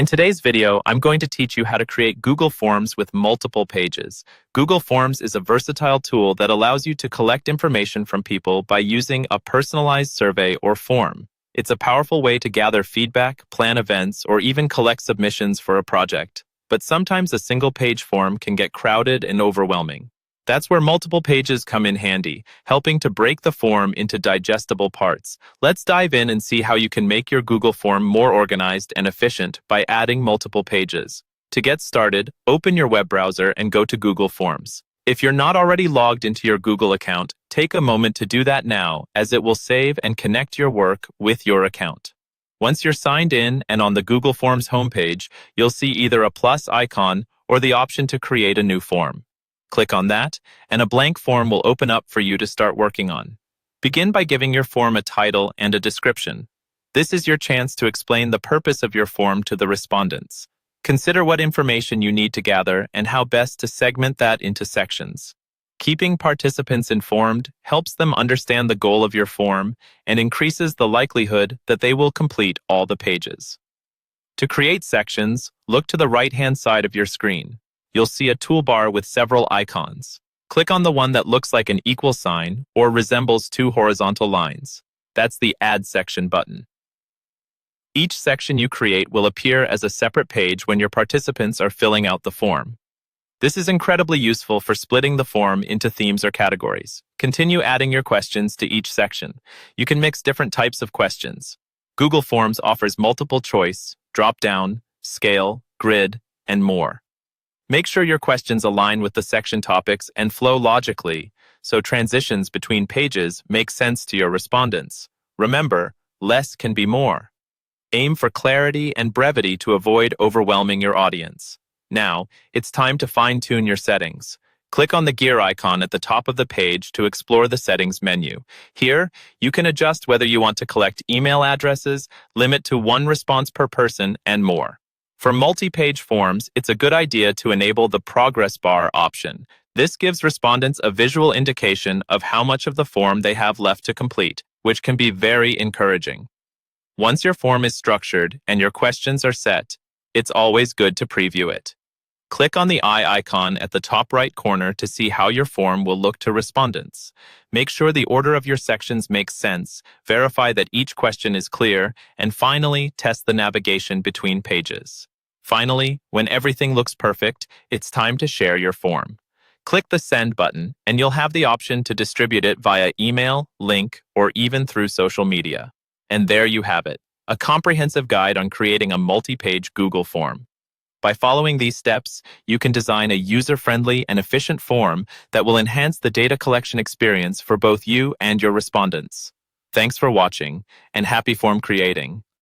In today's video, I'm going to teach you how to create Google Forms with multiple pages. Google Forms is a versatile tool that allows you to collect information from people by using a personalized survey or form. It's a powerful way to gather feedback, plan events, or even collect submissions for a project. But sometimes a single-page form can get crowded and overwhelming. That's where multiple pages come in handy, helping to break the form into digestible parts. Let's dive in and see how you can make your Google form more organized and efficient by adding multiple pages. To get started, open your web browser and go to Google Forms. If you're not already logged into your Google account, take a moment to do that now, as it will save and connect your work with your account. Once you're signed in and on the Google Forms homepage, you'll see either a plus icon or the option to create a new form. Click on that, and a blank form will open up for you to start working on. Begin by giving your form a title and a description. This is your chance to explain the purpose of your form to the respondents. Consider what information you need to gather and how best to segment that into sections. Keeping participants informed helps them understand the goal of your form and increases the likelihood that they will complete all the pages. To create sections, look to the right-hand side of your screen. You'll see a toolbar with several icons. Click on the one that looks like an equal sign or resembles two horizontal lines. That's the Add Section button. Each section you create will appear as a separate page when your participants are filling out the form. This is incredibly useful for splitting the form into themes or categories. Continue adding your questions to each section. You can mix different types of questions. Google Forms offers multiple choice, drop-down, scale, grid, and more. Make sure your questions align with the section topics and flow logically, so transitions between pages make sense to your respondents. Remember, less can be more. Aim for clarity and brevity to avoid overwhelming your audience. Now, it's time to fine-tune your settings. Click on the gear icon at the top of the page to explore the settings menu. Here, you can adjust whether you want to collect email addresses, limit to one response per person, and more. For multi-page forms, it's a good idea to enable the progress bar option. This gives respondents a visual indication of how much of the form they have left to complete, which can be very encouraging. Once your form is structured and your questions are set, it's always good to preview it. Click on the eye icon at the top right corner to see how your form will look to respondents. Make sure the order of your sections makes sense, verify that each question is clear, and finally, test the navigation between pages. Finally, when everything looks perfect, it's time to share your form. Click the Send button, and you'll have the option to distribute it via email, link, or even through social media. And there you have it, a comprehensive guide on creating a multi-page Google form. By following these steps, you can design a user-friendly and efficient form that will enhance the data collection experience for both you and your respondents. Thanks for watching, and happy form creating.